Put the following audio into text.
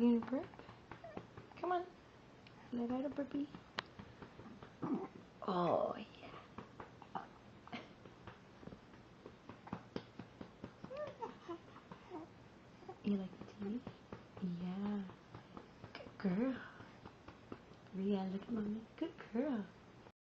You gonna burp? Come on. Let out a burpee. Oh, yeah. You like the TV? Yeah. Good girl. Ria, look at mommy.